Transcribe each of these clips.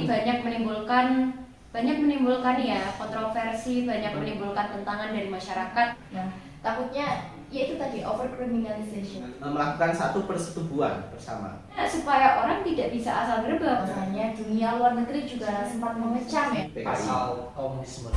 banyak menimbulkan ya kontroversi, banyak menimbulkan tentangan dari masyarakat. Nah, takutnya ya itu tadi overcriminalization. Melakukan satu persetubuhan bersama. Nah, supaya orang tidak bisa asal gerbang. Makanya dunia luar negeri juga sempat mengecam ya Pasal komunisme.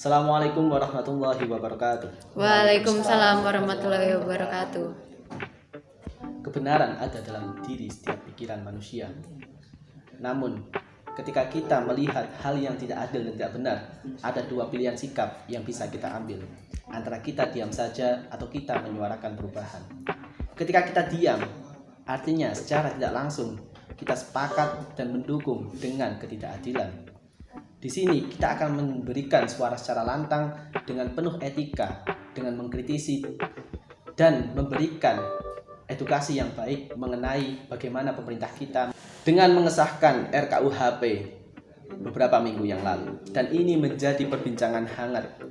Assalamualaikum warahmatullahi wabarakatuh. Waalaikumsalam warahmatullahi wabarakatuh. Kebenaran ada dalam diri setiap pikiran manusia. Namun, ketika kita melihat hal yang tidak adil dan tidak benar, ada dua pilihan sikap yang bisa kita ambil. Antara kita diam saja atau kita menyuarakan perubahan. Ketika kita diam, artinya secara tidak langsung kita sepakat dan mendukung dengan ketidakadilan. Di sini kita akan memberikan suara secara lantang dengan penuh etika, dengan mengkritisi dan memberikan edukasi yang baik mengenai bagaimana pemerintah kita dengan mengesahkan RKUHP beberapa minggu yang lalu. Dan ini menjadi perbincangan hangat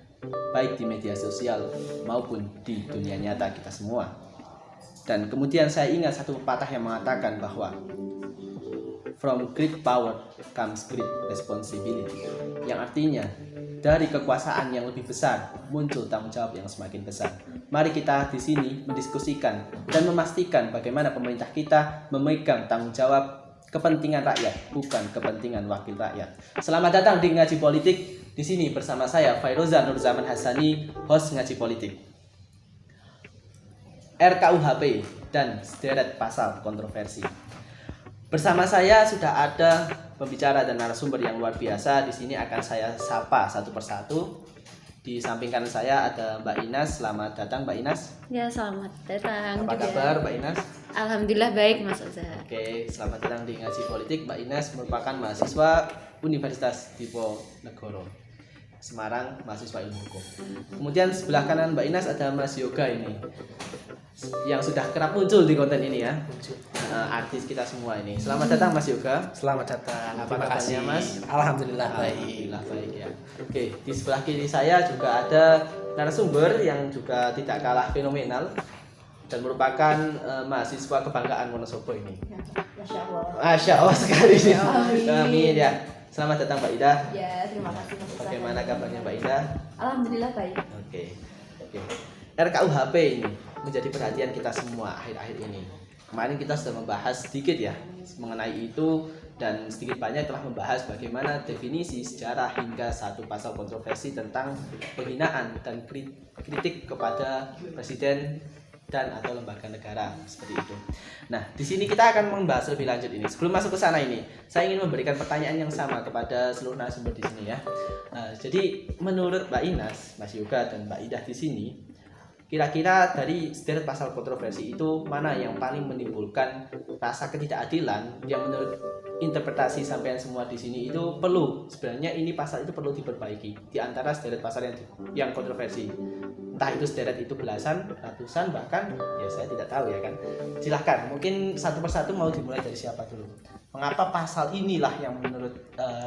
baik di media sosial maupun di dunia nyata kita semua. Dan kemudian saya ingat satu pepatah yang mengatakan bahwa from great power comes great responsibility, yang artinya dari kekuasaan yang lebih besar muncul tanggung jawab yang semakin besar. Mari kita di sini mendiskusikan dan memastikan bagaimana pemerintah kita memegang tanggung jawab kepentingan rakyat, bukan kepentingan wakil rakyat. Selamat datang di Ngaji Politik. Di sini bersama saya Fairoza Nurzaman Hasani, host Ngaji Politik. RKUHP dan sederet pasal kontroversi. Bersama saya sudah ada pembicara dan narasumber yang luar biasa. Di sini akan saya sapa satu persatu. Di samping kanan saya ada Mbak Inas. Selamat datang Mbak Inas. Ya, selamat datang. Apa kabar Mbak Inas? Alhamdulillah baik Mas Oza. Oke, selamat datang di Ngaji Politik. Mbak Inas merupakan mahasiswa Universitas Diponegoro, Semarang, mahasiswa ilmu hukum. Kemudian sebelah kanan Mbak Inas ada Mas Yoga ini, yang sudah kerap muncul di konten ini ya, artis kita semua ini. Selamat datang Mas Yoga. Selamat datang. Apa Terima kabarnya, kasih Mas? Alhamdulillah baik. Alhamdulillah baik ya. Oke, di sebelah kiri saya juga ada narasumber yang juga tidak kalah fenomenal dan merupakan mahasiswa kebanggaan Wonosobo ini. Masya Allah. Masya Allah sekali nih. Amin. Amin ya. Selamat datang Mbak Ida. Ya, terima kasih Mas Ustaz. Bagaimana kabarnya Mbak Ida? Alhamdulillah baik. Oke. RKUHP ini menjadi perhatian kita semua akhir-akhir ini. Kemarin kita sudah membahas sedikit ya mengenai itu, dan sedikit banyak telah membahas bagaimana definisi sejarah hingga satu pasal kontroversi tentang penghinaan dan kritik kepada presiden dan atau lembaga negara seperti itu. Nah, di sini kita akan membahas lebih lanjut ini. Sebelum masuk ke sana ini, saya ingin memberikan pertanyaan yang sama kepada seluruh narasumber di sini ya. Jadi menurut Mbak Inas, Mas Yoga dan Mbak Ida di sini, kira-kira dari sederet pasal kontroversi itu mana yang paling menimbulkan rasa ketidakadilan yang menurut interpretasi sampean semua di sini itu perlu, sebenarnya ini pasal itu perlu diperbaiki di antara sederet pasal yang kontroversi. Entah itu sederet itu belasan, ratusan, bahkan ya saya tidak tahu ya kan. Silahkan, mungkin satu persatu mau dimulai dari siapa dulu. Mengapa pasal inilah yang menurut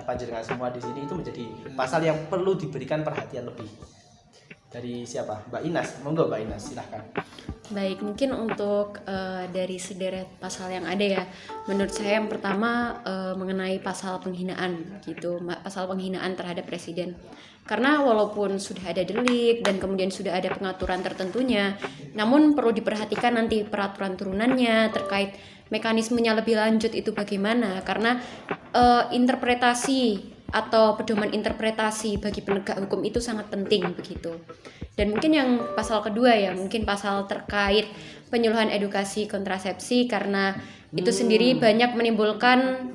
panjenengan semua di sini itu menjadi pasal yang perlu diberikan perhatian lebih? Dari siapa? Mbak Inas, monggo Mbak Inas, silahkan. Baik, mungkin untuk dari sederet pasal yang ada ya, menurut saya yang pertama mengenai pasal penghinaan gitu, pasal penghinaan terhadap presiden. Karena walaupun sudah ada delik dan kemudian sudah ada pengaturan tertentunya, namun perlu diperhatikan nanti peraturan turunannya terkait mekanismenya lebih lanjut itu bagaimana, karena interpretasi atau pedoman interpretasi bagi penegak hukum itu sangat penting begitu. Dan mungkin yang pasal kedua ya, mungkin pasal terkait penyuluhan edukasi kontrasepsi, karena itu sendiri banyak menimbulkan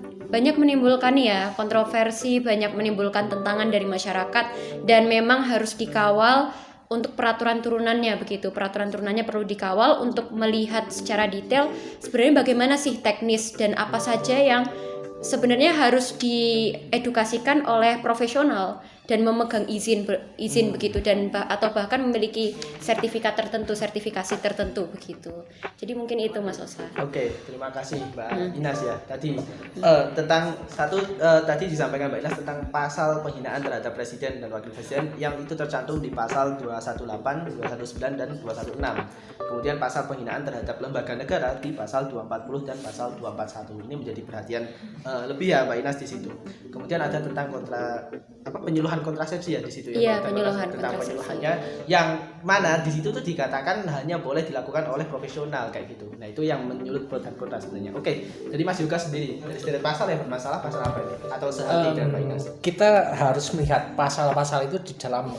ya kontroversi, banyak menimbulkan tentangan dari masyarakat, dan memang harus dikawal untuk peraturan turunannya begitu. Peraturan turunannya perlu dikawal untuk melihat secara detail sebenarnya bagaimana sih teknis dan apa saja yang sebenarnya harus diedukasikan oleh profesional dan memegang izin begitu, dan atau bahkan memiliki sertifikasi tertentu begitu. Jadi mungkin itu Mas Osa. Oke, terima kasih Mbak Inas ya. Tadi tentang tadi disampaikan Mbak Inas tentang pasal penghinaan terhadap presiden dan wakil presiden yang itu tercantum di pasal 218, 219 dan 216. Kemudian pasal penghinaan terhadap lembaga negara di pasal 240 dan pasal 241. Ini menjadi perhatian lebih ya Mbak Inas di situ. Kemudian ada tentang penyuluhan kontrasepsi ya di situ ya. Iya, penyuluhan tentang kontrasepsi. penyuluhannya yang mana di situ tuh dikatakan hanya boleh dilakukan oleh profesional kayak gitu. Nah, itu yang menyulut pro dan kontra sebenarnya. Oke, jadi Mas Yoga sendiri dari setiap pasal yang bermasalah pasal apa ini? Atau sehati dengan Mbak Inas? Kita harus melihat pasal-pasal itu di dalam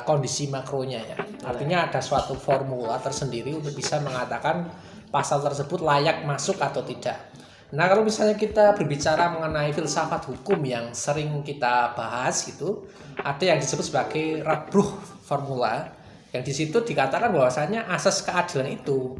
kondisi makronya ya. Artinya ada suatu formula tersendiri untuk bisa mengatakan pasal tersebut layak masuk atau tidak. Nah, kalau misalnya kita berbicara mengenai filsafat hukum yang sering kita bahas gitu, ada yang disebut sebagai Radbruch formula, yang di situ dikatakan bahwasanya asas keadilan itu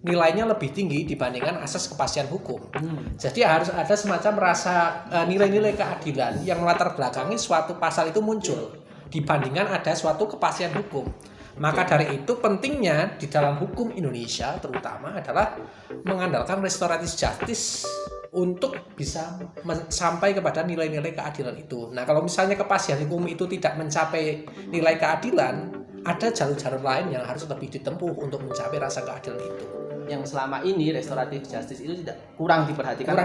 nilainya lebih tinggi dibandingkan asas kepastian hukum. Jadi harus ada semacam rasa nilai-nilai keadilan yang melatar belakangi suatu pasal itu muncul dibandingkan ada suatu kepastian hukum. Maka dari itu pentingnya di dalam hukum Indonesia terutama adalah mengandalkan restoratif justice untuk bisa sampai kepada nilai-nilai keadilan itu. Nah, kalau misalnya kepastian hukum itu tidak mencapai nilai keadilan, ada jalur-jalur lain yang harus lebih ditempuh untuk mencapai rasa keadilan itu. Yang selama ini restoratif justice itu kurang diperhatikan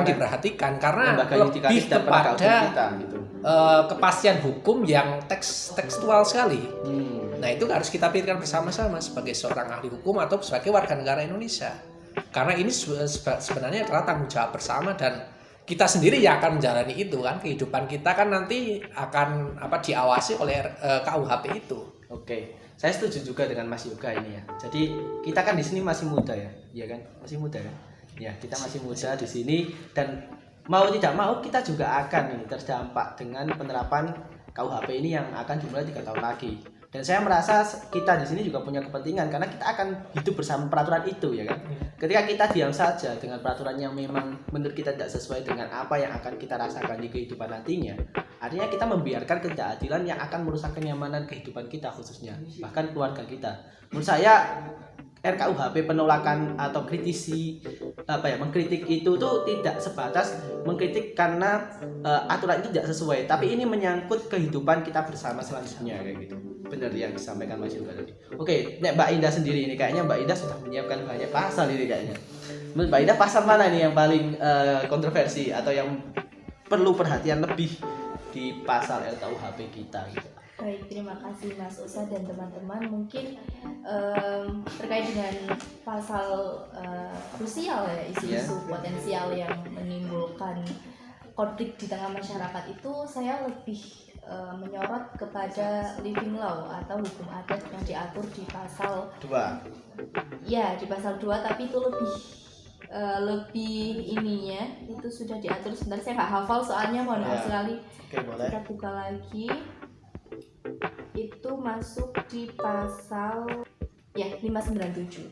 karena lebih kepada kita, gitu. Kepastian hukum yang tekstual sekali. Nah, itu harus kita pikirkan bersama-sama sebagai seorang ahli hukum atau sebagai warga negara Indonesia. Karena ini sebenarnya adalah tanggung jawab bersama dan kita sendiri yang akan menjalani itu kan. Kehidupan kita kan nanti akan diawasi oleh KUHP itu. Oke. Saya setuju juga dengan Mas Yoga ini ya. Jadi kita kan di sini masih muda ya, iya kan? Masih muda kan? Ya, kita masih muda di sini dan mau tidak mau kita juga akan terdampak dengan penerapan KUHP ini yang akan dimulai 3 tahun lagi. Dan saya merasa kita di sini juga punya kepentingan karena kita akan hidup bersama peraturan itu ya kan. Ketika kita diam saja dengan peraturan yang memang menurut kita tidak sesuai dengan apa yang akan kita rasakan di kehidupan nantinya, artinya kita membiarkan ketidakadilan yang akan merusak kenyamanan kehidupan kita khususnya, bahkan keluarga kita. Menurut saya RKUHP penolakan atau mengkritik itu tuh tidak sebatas mengkritik karena aturan itu tidak sesuai, tapi ini menyangkut kehidupan kita bersama selanjutnya kayak gitu. Benar yang disampaikan Mas Yoga tadi. Oke, Mbak Indah sendiri ini kayaknya Mbak Indah sudah menyiapkan banyak pasal ini kayaknya. Menurut Mbak Indah pasal mana nih yang paling kontroversi atau yang perlu perhatian lebih di pasal RKUHP kita gitu? Baik, terima kasih Mas Osa dan teman-teman. Mungkin terkait dengan pasal krusial ya, isu-isu potensial yang menimbulkan konflik di tengah masyarakat itu, saya lebih menyorot kepada living law atau hukum adat yang diatur di pasal 2. Ya, di pasal 2, tapi itu lebih ininya itu sudah diatur. Sebentar, saya nggak hafal soalnya, mohon maaf sekali. Oke, boleh. Kita buka lagi. Itu masuk di pasal 597.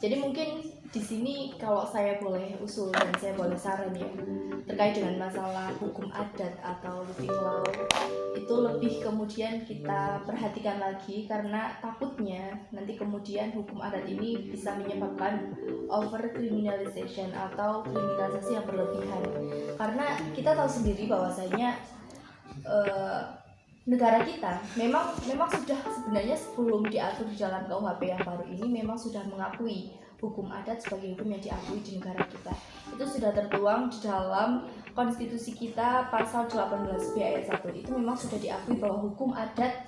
Jadi mungkin di sini kalau saya boleh usul dan saya boleh saran ya, terkait dengan masalah hukum adat atau living law, itu lebih kemudian kita perhatikan lagi karena takutnya nanti kemudian hukum adat ini bisa menyebabkan over criminalization atau kriminalisasi yang berlebihan. Karena kita tahu sendiri bahwasanya negara kita memang sudah sebenarnya sebelum diatur di dalam KUHP yang baru ini memang sudah mengakui hukum adat sebagai hukum yang diakui di negara kita. Itu sudah tertuang di dalam konstitusi kita pasal 18B ayat 1. Itu memang sudah diakui bahwa hukum adat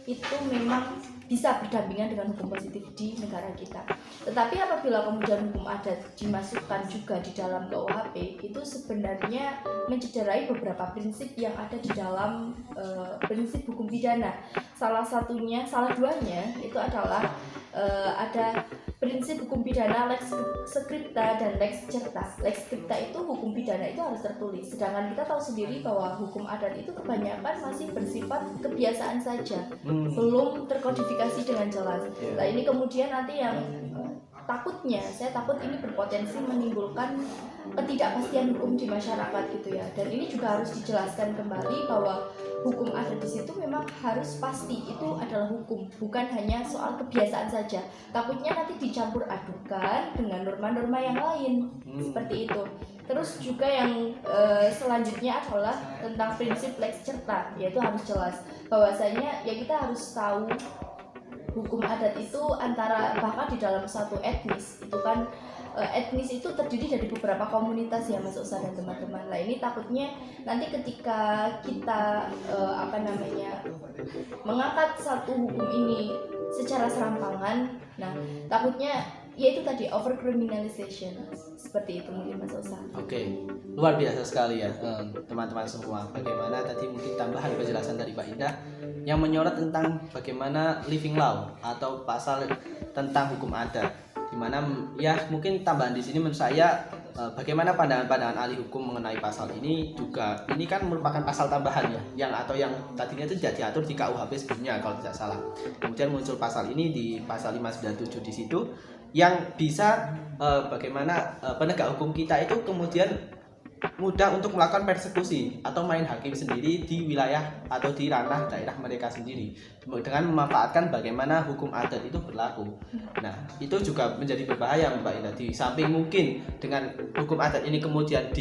itu memang bisa berdampingan dengan hukum positif di negara kita. Tetapi apabila kemudian hukum adat dimasukkan juga di dalam KUHP, itu sebenarnya mencederai beberapa prinsip yang ada di dalam prinsip hukum pidana. Salah duanya itu adalah ada prinsip hukum pidana lex scripta dan lex certa. Lex scripta itu hukum pidana itu harus tertulis, sedangkan kita tahu sendiri bahwa hukum adat itu kebanyakan masih bersifat kebiasaan saja, belum terkodifikasi dengan jelas. Nah, ini kemudian nanti yang saya takut ini berpotensi menimbulkan ketidakpastian hukum di masyarakat gitu ya. Dan ini juga harus dijelaskan kembali bahwa hukum adat di situ memang harus pasti itu adalah hukum, bukan hanya soal kebiasaan saja. Takutnya nanti dicampur adukan dengan norma-norma yang lain seperti itu. Terus juga yang selanjutnya adalah tentang prinsip lex certa, yaitu harus jelas bahwasanya ya kita harus tahu hukum adat itu antara bahkan di dalam satu etnis itu kan etnis itu terdiri dari beberapa komunitas ya Mas Osa dan teman-teman. Nah ini takutnya nanti ketika kita mengangkat satu hukum ini secara serampangan, nah takutnya yaitu tadi over criminalization seperti itu mungkin Mas Osa. Oke, luar biasa sekali ya teman-teman semua. Bagaimana tadi mungkin tambahan penjelasan dari Mbak Indah yang menyorot tentang bagaimana living law atau pasal tentang hukum adat. Dimana ya mungkin tambahan di sini menurut saya bagaimana pandangan-pandangan ahli hukum mengenai pasal ini juga ini kan merupakan pasal tambahan ya yang tadinya itu tidak diatur di KUHP sebelumnya kalau tidak salah. Kemudian muncul pasal ini di pasal 597 di situ yang bisa bagaimana penegak hukum kita itu kemudian mudah untuk melakukan persekusi atau main hakim sendiri di wilayah atau di ranah daerah mereka sendiri dengan memanfaatkan bagaimana hukum adat itu berlaku. Nah, itu juga menjadi berbahaya Mbak Indah. Di samping mungkin dengan hukum adat ini kemudian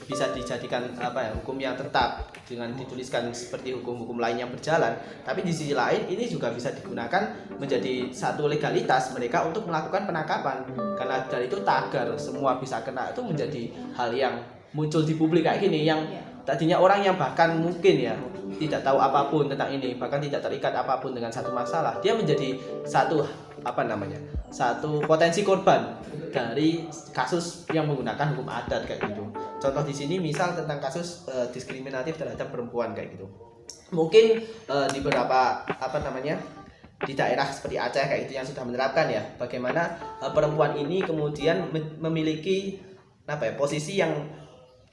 bisa dijadikan hukum yang tetap dengan dituliskan seperti hukum-hukum lain yang berjalan, tapi di sisi lain ini juga bisa digunakan menjadi satu legalitas mereka untuk melakukan penangkapan. Karena dari itu tagar semua bisa kena itu menjadi hal yang muncul di publik kayak gini yang tadinya orang yang bahkan mungkin ya tidak tahu apapun tentang ini, bahkan tidak terikat apapun dengan satu masalah, dia menjadi satu potensi korban dari kasus yang menggunakan hukum adat kayak gitu. Contoh di sini misal tentang kasus diskriminatif terhadap perempuan kayak gitu. Mungkin di beberapa di daerah seperti Aceh kayak gitu yang sudah menerapkan ya bagaimana perempuan ini kemudian memiliki posisi yang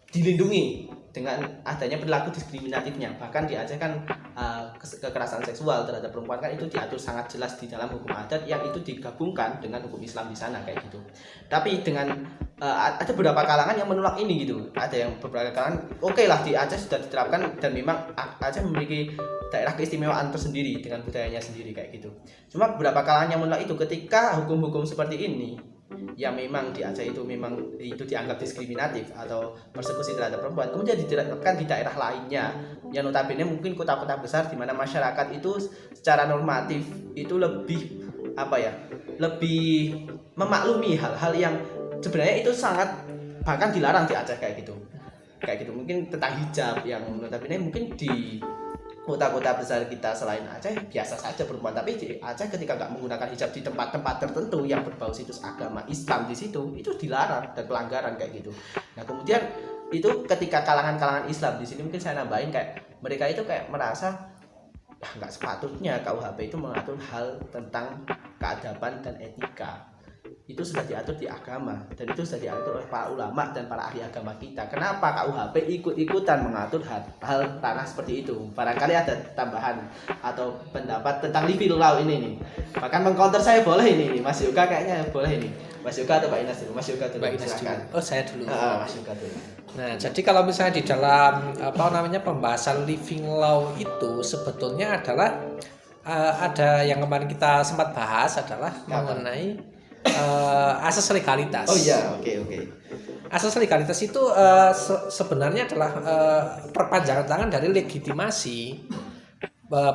dilindungi dengan adanya perilaku diskriminatifnya. Bahkan di Aceh kan kekerasan seksual terhadap perempuan kan itu diatur sangat jelas di dalam hukum adat yang itu digabungkan dengan hukum Islam di sana kayak gitu. Tapi dengan ada beberapa kalangan yang menolak ini gitu. Ada yang beberapa kalangan oke lah di Aceh sudah diterapkan dan memang Aceh memiliki daerah keistimewaan tersendiri dengan budayanya sendiri kayak gitu. Cuma beberapa kalangan yang menolak itu ketika hukum-hukum seperti ini yang memang di Aceh itu memang itu dianggap diskriminatif atau persekusi terhadap perempuan kemudian diterapkan di daerah lainnya yang notabene mungkin kota-kota besar di mana masyarakat itu secara normatif itu lebih lebih memaklumi hal-hal yang sebenarnya itu sangat bahkan dilarang di Aceh kayak gitu mungkin tentang hijab yang notabene mungkin di kota-kota besar kita selain Aceh biasa saja perempuan, tapi di Aceh ketika nggak menggunakan hijab di tempat-tempat tertentu yang berbau situs agama Islam di situ itu dilarang dan pelanggaran kayak gitu. Nah kemudian itu ketika kalangan-kalangan Islam di sini mungkin saya nambahin kayak mereka itu kayak merasa nggak sepatutnya KUHP itu mengatur hal tentang keadaban dan etika. Itu sudah diatur di agama dan itu sudah diatur oleh para ulama dan para ahli agama kita. Kenapa KUHP ikut-ikutan mengatur hal tanah seperti itu? Barangkali ada tambahan atau pendapat tentang living law ini nih. Bahkan mengcounter saya boleh ini nih. Mas Yoga kayaknya boleh ini. Mas Yoga atau Mbak Inas dulu? Mas Yoga dulu. Mbak Inas dulu. Oh saya dulu. Mas Yoga dulu. Nah jadi kalau misalnya di dalam pembahasan living law itu sebetulnya adalah ada yang kemarin kita sempat bahas adalah mengenai asas legalitas. Oh iya, oke. Asas legalitas itu sebenarnya adalah perpanjangan tangan dari legitimasi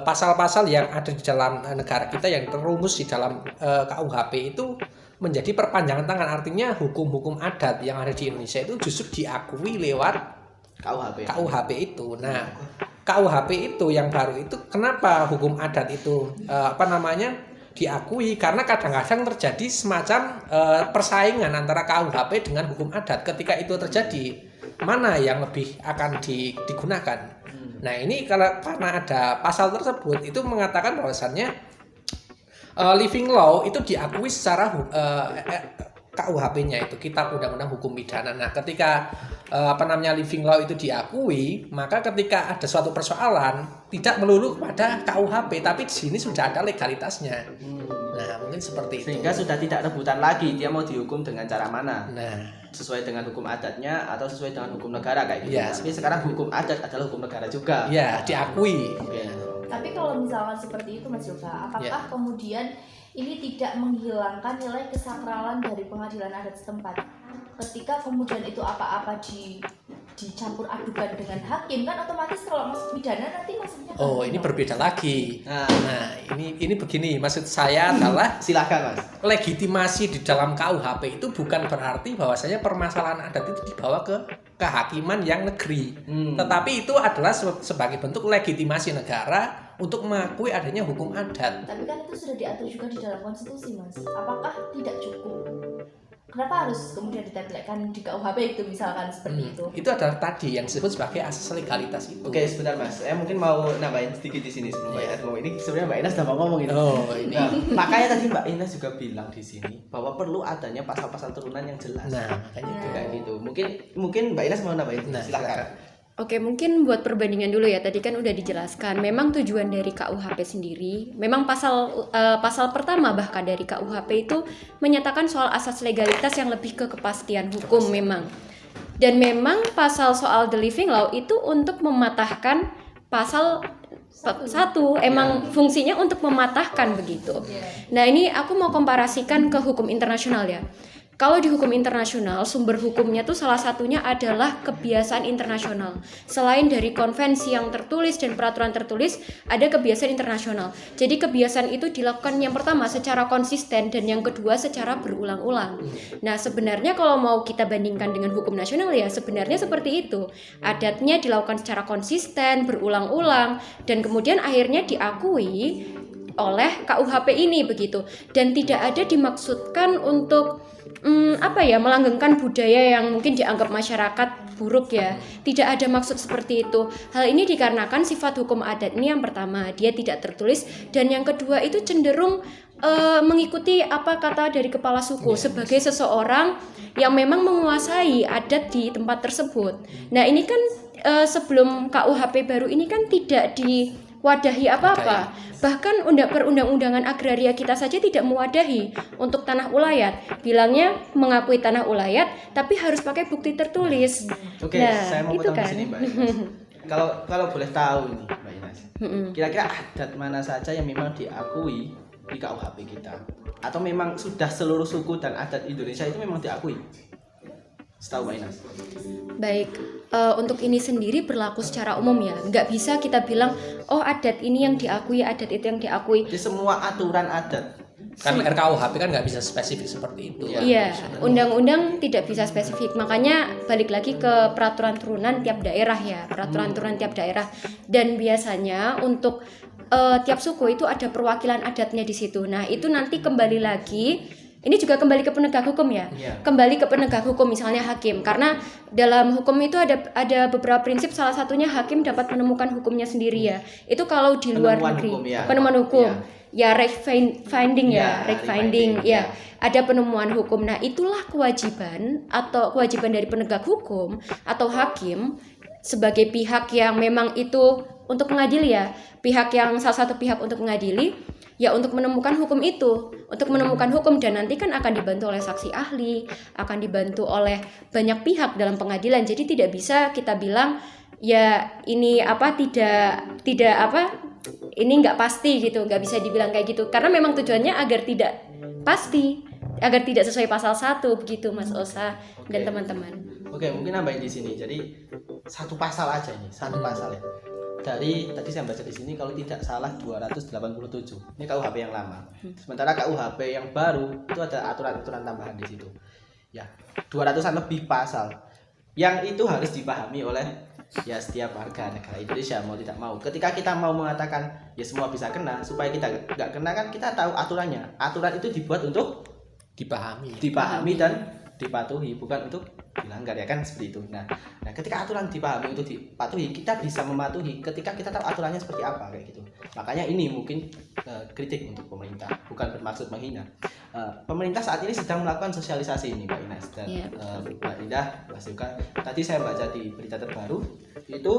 pasal-pasal yang ada di dalam negara kita yang terumus di dalam KUHP itu menjadi perpanjangan tangan. Artinya hukum-hukum adat yang ada di Indonesia itu justru diakui lewat KUHP itu. Nah, KUHP itu yang baru itu kenapa hukum adat itu diakui karena kadang-kadang terjadi semacam persaingan antara KUHP dengan hukum adat. Ketika itu terjadi, mana yang lebih akan digunakan? Nah ini karena ada pasal tersebut itu mengatakan bahwasannya living law itu diakui secara KUHP-nya itu Kitab Undang-Undang Hukum Pidana. Nah ketika living law itu diakui, maka ketika ada suatu persoalan tidak melulu kepada KUHP, tapi di sini sudah ada legalitasnya. Nah, mungkin seperti itu. Sehingga sudah tidak rebutan lagi dia mau dihukum dengan cara mana. Nah, Sesuai dengan hukum adatnya atau sesuai dengan hukum negara kayak gitu. Iya. Tapi sekarang hukum adat adalah hukum negara juga. ya diakui. Oke. Tapi kalau misalkan seperti itu Mas Yoga, apakah kemudian ini tidak menghilangkan nilai kesakralan dari pengadilan adat setempat? Ketika kemudian itu apa-apa dicampur adukan dengan hakim, kan otomatis kalau masuk pidana nanti masuknya Oh, ini berbeda lagi. Nah, Nah, ini begini, maksud saya adalah silakan Mas. legitimasi di dalam KUHP itu bukan berarti bahwasanya permasalahan adat itu dibawa ke kehakiman yang negeri. Tetapi itu adalah sebagai bentuk legitimasi negara untuk mengakui adanya hukum adat. Tapi kan itu sudah diatur juga di dalam konstitusi Mas. Apakah tidak cukup? Kenapa harus kemudian ditempelkan di KUHP itu misalkan seperti itu? Itu adalah tadi yang disebut sebagai asas legalitas itu. Oke, sebentar Mas. Saya mungkin mau nambahin sedikit di sini sebelum Mbak Ines ngomong. Ini sebenarnya Mbak Ines sudah mau ngomong ini. Oh, ini. Nah, makanya tadi Mbak Ines juga bilang di sini bahwa perlu adanya pasal-pasal turunan yang jelas. Nah, makanya itu. Kayak gitu. Mungkin Mbak Ines mau nambahin. Nah, Silakan. Oke, mungkin buat perbandingan dulu ya. Tadi kan udah dijelaskan. Memang tujuan dari KUHP sendiri, memang pasal pertama bahkan dari KUHP itu menyatakan soal asas legalitas yang lebih ke kepastian hukum memang. Dan memang pasal soal the living law itu untuk mematahkan pasal satu, emang fungsinya untuk mematahkan begitu. Nah, ini aku mau komparasikan ke hukum internasional ya. Kalau di hukum internasional, sumber hukumnya tuh salah satunya adalah kebiasaan internasional. Selain dari konvensi yang tertulis dan peraturan tertulis, ada kebiasaan internasional. Jadi kebiasaan itu dilakukan yang pertama secara konsisten dan yang kedua secara berulang-ulang. Nah, sebenarnya kalau mau kita bandingkan dengan hukum nasional ya sebenarnya seperti itu. Adatnya dilakukan secara konsisten, berulang-ulang, dan kemudian akhirnya diakui oleh KUHP ini begitu. Dan tidak ada dimaksudkan untuk melanggengkan budaya yang mungkin dianggap masyarakat buruk ya. Tidak ada maksud seperti itu. Hal ini dikarenakan sifat hukum adat ini yang pertama, dia tidak tertulis, dan yang kedua itu cenderung mengikuti apa kata dari kepala suku sebagai seseorang yang memang menguasai adat di tempat tersebut. Nah, ini kan sebelum KUHP baru ini kan tidak diwadahi apa-apa. Bahkan perundang-undangan agraria kita saja tidak mewadahi untuk tanah ulayat. Bilangnya mengakui tanah ulayat, tapi harus pakai bukti tertulis. Oke, nah, saya mau itu potong kan. di sini Mbak Ines. Kalau boleh tahu nih Mbak Ines, kira-kira adat mana saja yang memang diakui di KUHP kita? Atau memang sudah seluruh suku dan adat Indonesia itu memang diakui? Setahu Mbak Ines. Baik, untuk ini sendiri berlaku secara umum ya. Nggak bisa kita bilang, oh adat ini yang diakui, adat itu yang diakui. Di semua aturan adat. Kan RKUHP kan nggak bisa spesifik seperti itu. Iya, undang-undang tidak bisa spesifik. Makanya balik lagi ke peraturan turunan tiap daerah ya, peraturan turunan tiap daerah. Dan biasanya untuk tiap suku itu ada perwakilan adatnya di situ. Nah, itu nanti kembali lagi. Ini juga kembali ke penegak hukum ya. Kembali ke penegak hukum misalnya hakim. Karena dalam hukum itu ada beberapa prinsip, salah satunya hakim dapat menemukan hukumnya sendiri ya. Itu kalau di luar negeri. Penemuan hukum. Ya, finding ya, finding ya. Ada penemuan hukum. Nah, itulah kewajiban dari penegak hukum atau hakim sebagai pihak yang memang itu untuk mengadili ya. Salah satu pihak untuk mengadili ya, untuk menemukan hukum itu, untuk menemukan hukum, dan nanti kan akan dibantu oleh saksi ahli, akan dibantu oleh banyak pihak dalam pengadilan. Jadi tidak bisa kita bilang ya ini ini nggak pasti gitu, nggak bisa dibilang kayak gitu, karena memang tujuannya agar tidak pasti, agar tidak sesuai pasal 1 begitu Mas Osa dan teman-teman. Oke, mungkin nambahin di sini. Jadi satu pasal aja ini, satu pasal ya. Dari tadi saya baca di sini kalau tidak salah 287. Ini KUHP yang lama. Sementara KUHP yang baru itu ada aturan-aturan tambahan di situ. Ya, 200-an lebih pasal. Yang itu harus dipahami oleh ya setiap warga negara Indonesia mau tidak mau. Ketika kita mau mengatakan ya semua bisa kena, supaya kita nggak kena kan kita tahu aturannya. Aturan itu dibuat untuk dipahami dan dipatuhi, bukan untuk dilanggar ya kan, seperti itu. Nah, ketika aturan dipahami untuk dipatuhi, kita bisa mematuhi ketika kita tahu aturannya seperti apa kayak gitu. Makanya ini mungkin kritik untuk pemerintah, bukan bermaksud menghina. Pemerintah saat ini sedang melakukan sosialisasi ini Mbak Ines dan Mbak Indah, Mas Yuka. Tadi saya baca di berita terbaru itu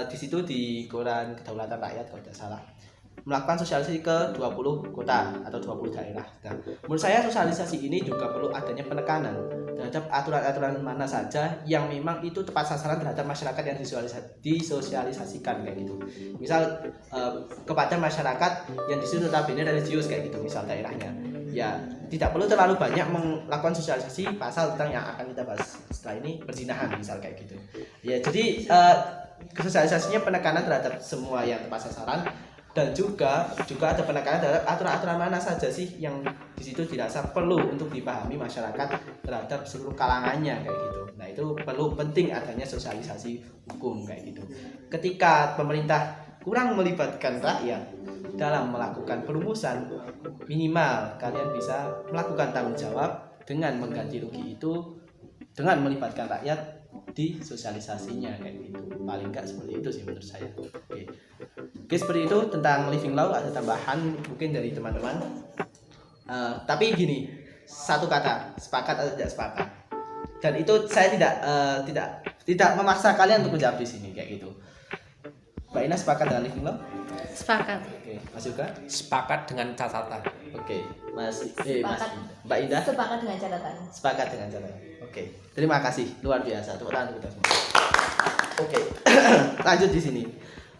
di situ di Koran Kedaulatan Rakyat kalau tidak salah. melakukan sosialisasi ke 20 kota atau 20 daerah. Nah, menurut saya sosialisasi ini juga perlu adanya penekanan terhadap aturan-aturan mana saja yang memang itu tepat sasaran terhadap masyarakat yang disosialisasikan kayak gitu. Misal kepada masyarakat yang disitu notabene religius kayak gitu, misal daerahnya. Ya, tidak perlu terlalu banyak melakukan sosialisasi pasal tentang yang akan kita bahas setelah ini, perzinahan misal kayak gitu. Ya, jadi sosialisasinya penekanan terhadap semua yang tepat sasaran. Dan juga ada penekanan terhadap aturan-aturan mana saja sih yang di situ dirasa perlu untuk dipahami masyarakat terhadap seluruh kalangannya kayak gitu. Nah, itu penting adanya sosialisasi hukum kayak gitu. Ketika pemerintah kurang melibatkan rakyat dalam melakukan perumusan, minimal kalian bisa melakukan tanggung jawab dengan mengganti rugi itu dengan melibatkan rakyat di sosialisasinya kayak gitu. Paling enggak seperti itu sih menurut saya. Oke, seperti itu tentang living law. Ada tambahan mungkin dari teman-teman. Tapi gini, satu kata, sepakat atau tidak sepakat. Dan itu saya tidak memaksa kalian untuk menjawab di sini kayak gitu. Mbak Ina sepakat dengan living law? Sepakat. Oke, Mas Yuka? Sepakat dengan catatan. Oke, Sepakat. Mbak Indah? Sepakat dengan catatan. Sepakat dengan catatan. Oke, terima kasih, luar biasa. Tepuk tangan untuk kita semua. Oke, lanjut di sini.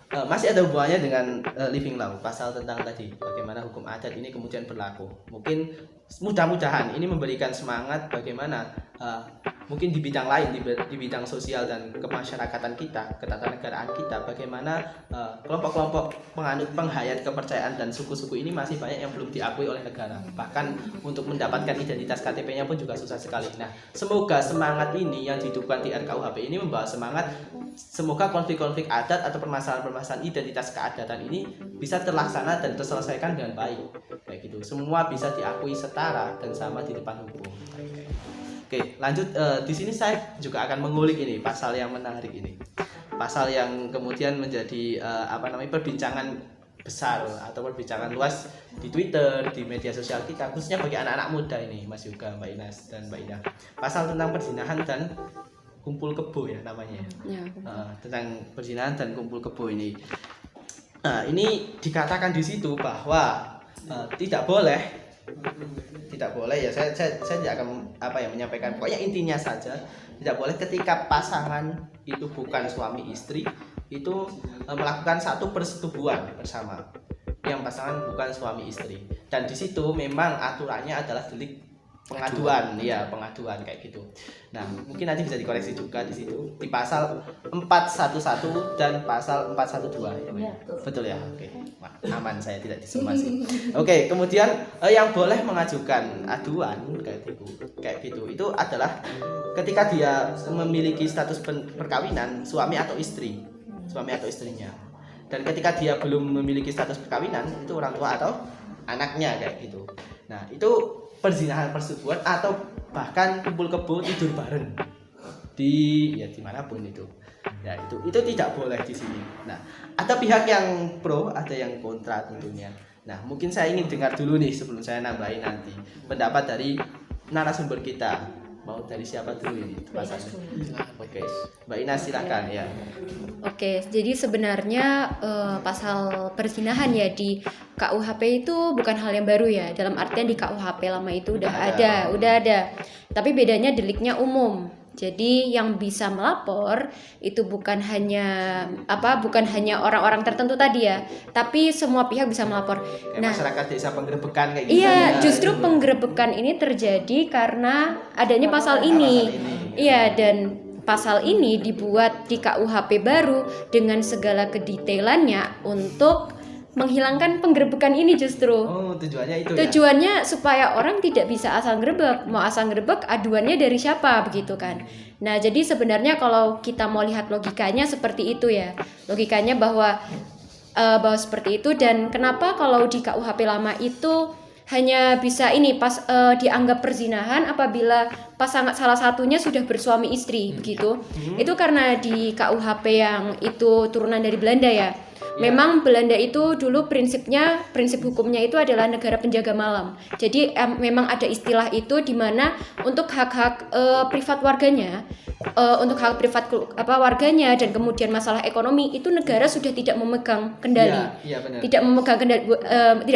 Masih ada hubungannya dengan living law, pasal tentang tadi bagaimana hukum adat ini kemudian berlaku. Mungkin mudah-mudahan ini memberikan semangat bagaimana mungkin di bidang lain, di bidang sosial dan kemasyarakatan kita, ketatanegaraan kita, bagaimana kelompok-kelompok penghayat kepercayaan dan suku-suku ini masih banyak yang belum diakui oleh negara. Bahkan untuk mendapatkan identitas KTP-nya pun juga susah sekali. Nah, semoga semangat ini yang dihidupkan di RKUHP ini membawa semangat. Semoga konflik-konflik adat atau permasalahan-permasalahan identitas keadatan ini bisa terlaksana dan terselesaikan dengan baik. Kayak gitu. Semua bisa diakui setara dan sama di depan hukum. Oke, lanjut di sini saya juga akan mengulik ini pasal yang menarik ini. Pasal yang kemudian menjadi perbincangan besar atau perbincangan luas di Twitter, di media sosial kita, khususnya bagi anak-anak muda ini, Mas Yuga, Mbak Inas dan Mbak Ina. Pasal tentang perzinahan dan kumpul kebo ya namanya. Ya. Tentang perzinahan dan kumpul kebo ini. Ini dikatakan di situ bahwa tidak boleh ya, saya tidak akan menyampaikan, pokoknya intinya saja tidak boleh ketika pasangan itu bukan suami istri itu melakukan satu persetubuhan bersama yang pasangan bukan suami istri, dan di situ memang aturannya adalah delik pengaduan kayak gitu. Nah, mungkin nanti bisa dikoreksi juga di situ di pasal 411 dan pasal 412 ya. Betul ya? Oke. Wah, aman, saya tidak disomasi. Oke, kemudian yang boleh mengajukan aduan kayak gitu itu adalah ketika dia memiliki status perkawinan suami atau istrinya. Dan ketika dia belum memiliki status perkawinan itu orang tua atau anaknya kayak gitu. Nah, itu perzinahan persetubuhan atau bahkan kumpul kebo tidur bareng di manapun itu. Ya, itu tidak boleh di sini. Nah, ada pihak yang pro, ada yang kontra tentunya. Nah, mungkin saya ingin dengar dulu nih sebelum saya nambahin nanti pendapat dari narasumber kita. Mau dari siapa dulu ini? Oke, Mbak Ina silakan ya. Oke, jadi sebenarnya pasal perzinahan ya di KUHP itu bukan hal yang baru ya. Dalam artian di KUHP lama itu udah ada. Tapi bedanya deliknya umum. Jadi yang bisa melapor itu bukan hanya orang-orang tertentu tadi ya, tapi semua pihak bisa melapor. Kayak masyarakat desa penggerebekan kayak gitu. Iya, justru penggerebekan ini terjadi karena adanya pasal ini. Iya, dan pasal ini dibuat di KUHP baru dengan segala kedetailannya untuk menghilangkan penggerebekan ini justru. Oh, tujuannya itu. Tujuannya supaya orang tidak bisa asal gerebek. Mau asal gerebek aduannya dari siapa begitu kan. Nah, jadi sebenarnya kalau kita mau lihat logikanya seperti itu ya. Logikanya bahwa seperti itu, dan kenapa kalau di KUHP lama itu hanya bisa dianggap perzinahan apabila pasangan salah satunya sudah bersuami istri begitu. Itu karena di KUHP yang itu turunan dari Belanda ya. Memang Belanda itu dulu prinsip hukumnya itu adalah negara penjaga malam. Jadi memang ada istilah itu di mana untuk hak-hak privat warganya untuk hak privat warganya dan kemudian masalah ekonomi itu negara sudah tidak memegang kendali. Iya, benar. Tidak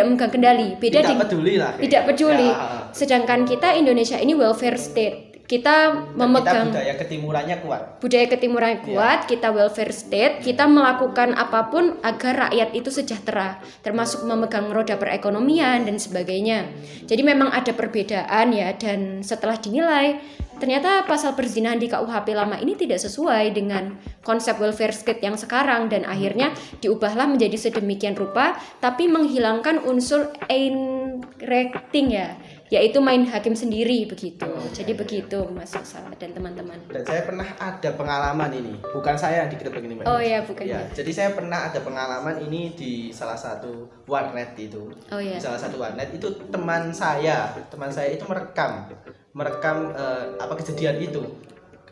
memegang kendali. Beda Tidak peduli lah. Tidak peduli. Ya. Sedangkan kita Indonesia ini welfare state. Kita memegang budaya ketimurannya kuat. Budaya ketimuran kuat, kita welfare state, kita melakukan apapun agar rakyat itu sejahtera, termasuk memegang roda perekonomian dan sebagainya. Jadi memang ada perbedaan ya, dan setelah dinilai ternyata pasal perzinahan di KUHP lama ini tidak sesuai dengan konsep welfare state yang sekarang, dan akhirnya diubahlah menjadi sedemikian rupa tapi menghilangkan unsur rating ya, yaitu main hakim sendiri begitu. Jadi begitu Mas Sal dan teman-teman. Dan saya pernah ada pengalaman ini, bukan saya yang digerebek ini. Oh ya, bukan. Ya, jadi saya pernah ada pengalaman ini di salah satu warnet itu. Oh ya. Di salah satu warnet itu teman saya itu merekam kejadian itu.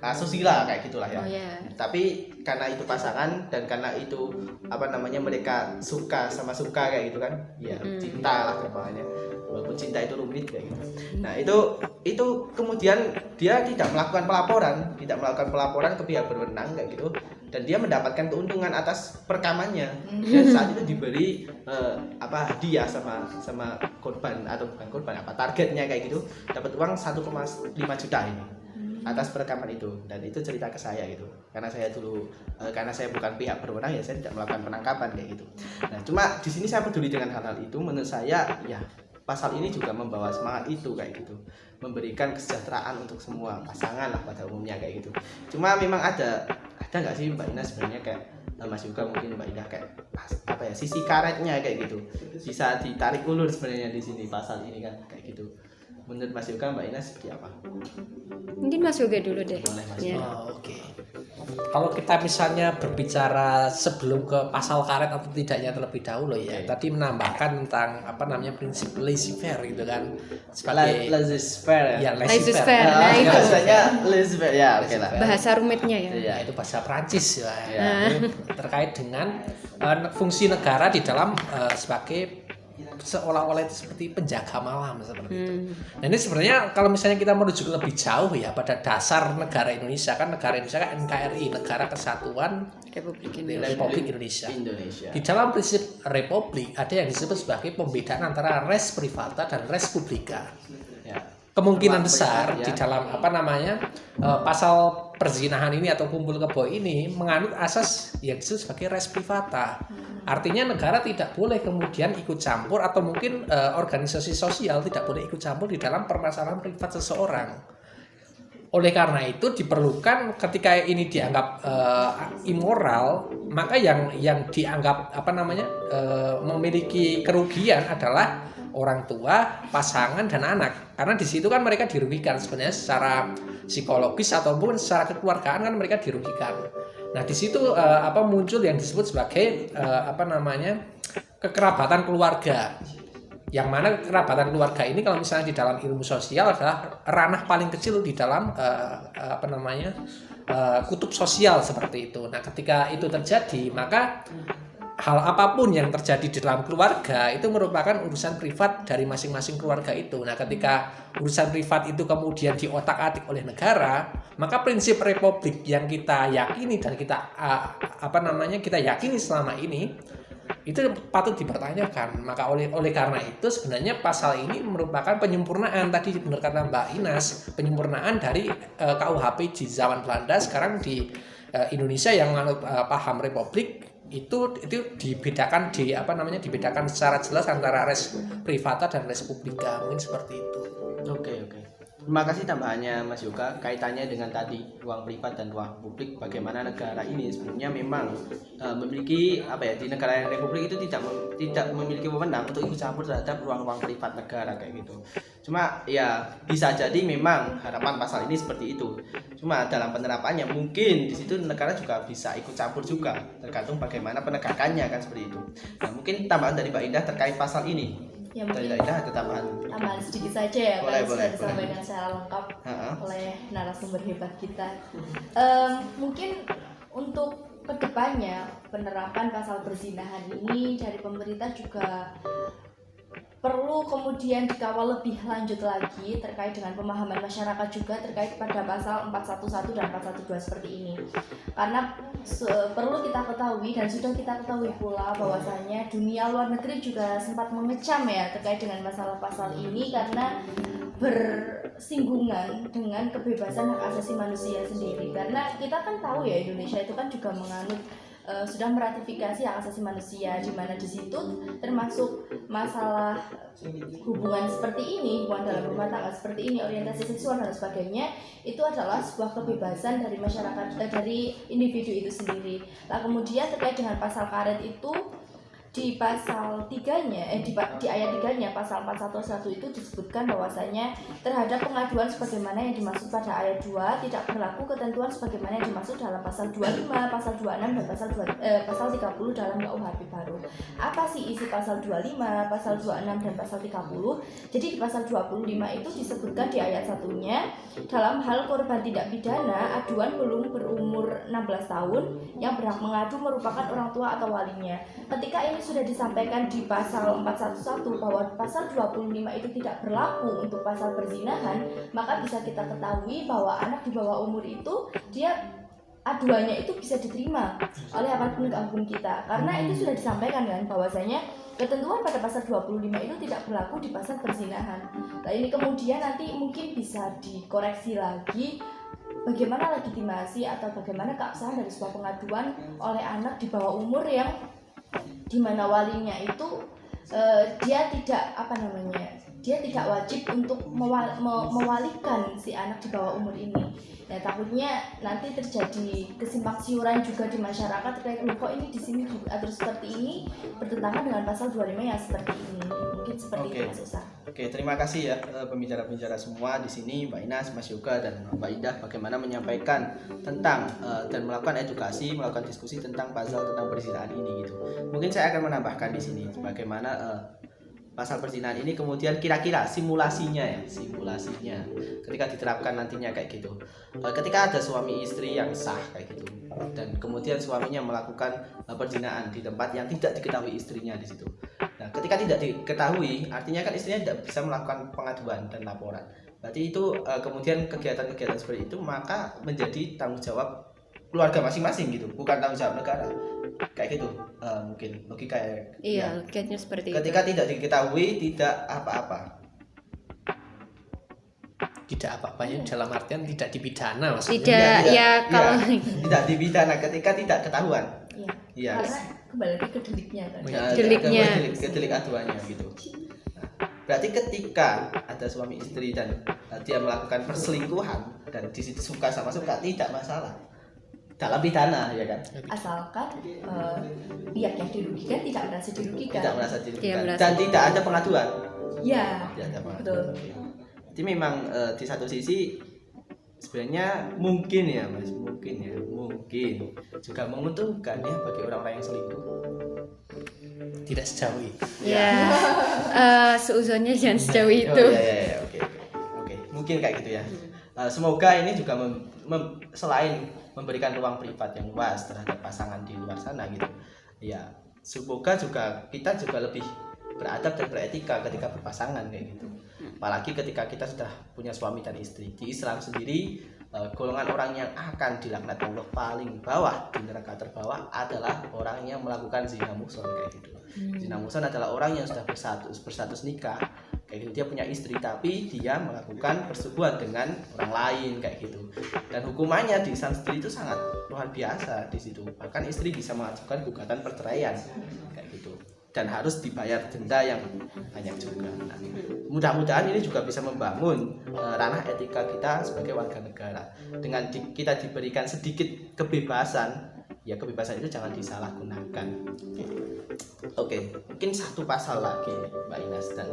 Asusila kayak gitulah ya. Oh ya. Tapi karena itu pasangan dan karena itu mereka suka kayak gitu kan. Ya, cinta lah kepalanya. Walaupun cinta itu rumit kayak gitu. Nah, itu kemudian dia tidak melakukan pelaporan ke pihak berwenang kayak gitu, dan dia mendapatkan keuntungan atas perekamannya. Dan saat itu diberi hadiah sama korban atau bukan korban, targetnya kayak gitu, dapat uang 1,5 juta ini atas perekaman itu. Dan itu cerita ke saya gitu, karena saya dulu karena saya bukan pihak berwenang ya, saya tidak melakukan penangkapan kayak gitu. Nah, cuma di sini saya peduli dengan hal-hal itu. Menurut saya ya pasal ini juga membawa semangat itu kayak gitu, memberikan kesejahteraan untuk semua pasangan lah pada umumnya kayak gitu. Cuma memang ada nggak sih Mbak Ina sebenarnya kayak Mas Yuga, mungkin Mbak Ina kayak sisi karetnya kayak gitu bisa ditarik ulur sebenarnya di sini pasal ini kan kayak gitu. Menurut Mas Yuga, Mbak Ina seperti apa? Mungkin Mas Yoga dulu deh. Boleh, Mas. Ya. Oke. Kalau kita misalnya berbicara sebelum ke pasal karet atau tidaknya terlebih dahulu ya, tadi menambahkan tentang prinsip laissez-faire gitu kan, sebagai laissez-faire ya, Laissez-faire. laissez-faire. Nah, itu. Bahasanya laissez-faire ya, oke lah. Bahasa rumitnya ya. Iya. Itu bahasa Prancis ya. Ya. Itu terkait dengan fungsi negara di dalam sebagai seolah-olah itu seperti penjaga malam seperti itu. Nah, ini sebenarnya kalau misalnya kita merujuk lebih jauh ya pada dasar negara Indonesia kan NKRI, Negara Kesatuan Republik Indonesia. Di dalam prinsip republik ada yang disebut sebagai pembedaan antara res privata dan res publica. Ya. Kemungkinan besar di dalam pasal perzinahan ini atau kumpul kebo ini menganut asas yang disebut sebagai res privata. Artinya negara tidak boleh kemudian ikut campur, atau mungkin organisasi sosial tidak boleh ikut campur di dalam permasalahan privat seseorang. Oleh karena itu diperlukan ketika ini dianggap immoral, maka yang dianggap memiliki kerugian adalah orang tua, pasangan, dan anak. Karena di situ kan mereka dirugikan sebenarnya secara psikologis ataupun secara kekeluargaan kan mereka dirugikan. Nah, di situ muncul yang disebut sebagai kekerabatan keluarga. Yang mana kekerabatan keluarga ini kalau misalnya di dalam ilmu sosial adalah ranah paling kecil di dalam kutub sosial seperti itu. Nah, ketika itu terjadi, maka hal apapun yang terjadi di dalam keluarga itu merupakan urusan privat dari masing-masing keluarga itu. Nah, ketika urusan privat itu kemudian diotak-atik oleh negara, maka prinsip republik yang kita yakini dan kita kita yakini selama ini itu patut dipertanyakan. Maka oleh karena itu sebenarnya pasal ini merupakan penyempurnaan, tadi benar kata Mbak Inas, penyempurnaan dari KUHP di zaman Belanda. Sekarang di Indonesia yang paham republik itu dibedakan dibedakan secara jelas antara res privata dan res publica, mungkin seperti itu. Oke. Terima kasih tambahannya Mas Yoga kaitannya dengan tadi ruang privat dan ruang publik. Bagaimana negara ini sebenarnya memang memiliki di negara yang republik itu tidak memiliki wewenang untuk ikut campur terhadap ruang-ruang privat negara kayak gitu. Cuma ya bisa jadi memang harapan pasal ini seperti itu. Cuma dalam penerapannya mungkin di situ negara juga bisa ikut campur juga, tergantung bagaimana penegakannya kan seperti itu. Nah, mungkin tambahan dari Mbak Indah terkait pasal ini. Ya, dari mungkin Mbak Indah ada tambahan sedikit saja ya, boleh, kan sudah disampaikan secara lengkap oleh narasumber hebat kita. Mungkin untuk kedepannya penerapan pasal perzinahan ini dari pemerintah juga perlu kemudian dikawal lebih lanjut lagi terkait dengan pemahaman masyarakat juga terkait pada pasal 411 dan 412 seperti ini. Karena perlu kita ketahui dan sudah kita ketahui pula bahwasanya dunia luar negeri juga sempat mengecam ya terkait dengan masalah pasal ini karena bersinggungan dengan kebebasan hak asasi manusia sendiri. Karena kita kan tahu ya Indonesia itu kan juga menganut sudah meratifikasi hak asasi manusia, di mana di situ termasuk masalah hubungan seperti ini, hubungan dalam rumah tangga seperti ini, orientasi seksual dan sebagainya, itu adalah sebuah kebebasan dari masyarakat, dari individu itu sendiri. Nah kemudian terkait dengan pasal karet itu di pasal 3-nya di ayat 3-nya pasal 411 itu disebutkan bahwasanya terhadap pengaduan sebagaimana yang dimaksud pada ayat 2 tidak berlaku ketentuan sebagaimana yang dimaksud dalam pasal 25, pasal 26 dan pasal 30 dalam KUHP baru. Apa sih isi pasal 25, pasal 26 dan pasal 30? Jadi di pasal 25 itu disebutkan di ayat 1-nya dalam hal korban tindak pidana aduan belum berumur 16 tahun yang berhak mengadu merupakan orang tua atau walinya. Ketika ini sudah disampaikan di pasal 411 bahwa pasal 25 itu tidak berlaku untuk pasal perzinahan, maka bisa kita ketahui bahwa anak di bawah umur itu dia aduannya itu bisa diterima oleh aparat penegak hukum kita, karena itu sudah disampaikan kan bahwasanya ketentuan pada pasal 25 itu tidak berlaku di pasal perzinahan. Nah ini kemudian nanti mungkin bisa dikoreksi lagi bagaimana legitimasi atau bagaimana keabsahan dari sebuah pengaduan oleh anak di bawah umur yang di mana walinya itu dia tidak dia tidak wajib untuk mewalikan si anak di bawah umur ini. Nah takutnya nanti terjadi kesimpangsiuran juga di masyarakat terkait kok ini di sini diatur seperti ini bertentangan dengan pasal 25 yang seperti ini. Mungkin seperti itu Mas Usa. Oke, terima kasih ya pembicara-pembicara semua di sini, Mbak Inas, Mas Yoga dan Mbak Indah, bagaimana menyampaikan tentang dan melakukan edukasi, melakukan diskusi tentang pasal tentang perzinahan ini gitu. Mungkin saya akan menambahkan di sini bagaimana pasal perzinahan ini kemudian kira-kira simulasinya ketika diterapkan nantinya kayak gitu. Ketika ada suami istri yang sah kayak gitu dan kemudian suaminya melakukan perzinahan di tempat yang tidak diketahui istrinya di situ. Nah, ketika tidak diketahui, artinya kan istrinya tidak bisa melakukan pengaduan dan laporan. Berarti itu kemudian kegiatan-kegiatan seperti itu maka menjadi tanggung jawab keluarga masing-masing gitu, bukan tanggung jawab negara. Kayak gitu mungkin logika ya. Iya, logikanya seperti ketika itu. tidak diketahui tidak apa-apa. Tidak apa-apanya dalam artian tidak dipidana maksudnya. Tidak, ya kalau tidak dipidana ketika tidak ketahuan. Iya. Karena kembali lagi ke deliknya kan. Deliknya. Ke delik aduannya gitu. Nah, berarti ketika ada suami istri dan dia melakukan perselingkuhan dan di situ suka sama suka tidak masalah dalam pidana ya kan, asalkan pihak yang dirugikan tidak merasa dirugikan, dan tidak ada pengaduan. Ya, tidak ada pengaduan. Betul. Jadi memang di satu sisi sebenarnya mungkin ya Mas, mungkin juga menguntungkan ya bagi orang-orang yang selingkuh. Tidak sejauh itu. ya seuzonnya jangan sejauh itu. Oke. Mungkin kayak gitu ya. Semoga ini juga selain memberikan ruang privat yang luas terhadap pasangan di luar sana gitu. Ya, semoga juga kita juga lebih beradab dan beretika ketika berpasangan kayak gitu. Apalagi ketika kita sudah punya suami dan istri. Di Islam sendiri golongan orang yang akan dilaknat Allah paling bawah di neraka terbawah adalah orang yang melakukan zina muhsan kayak gitu. Zina muhsan adalah orang yang sudah berstatus nikah kayak gitu, dia punya istri tapi dia melakukan persetubuhan dengan orang lain kayak gitu. Dan hukumannya di Islam sendiri itu sangat luar biasa di situ. Bahkan istri bisa mengajukan gugatan perceraian kayak gitu. Dan harus dibayar denda yang banyak juga. Nah, mudah-mudahan ini juga bisa membangun ranah etika kita sebagai warga negara. Dengan kita diberikan sedikit kebebasan, ya kebebasan itu jangan disalahgunakan. Oke, mungkin satu pasal lagi Mbak Inas dan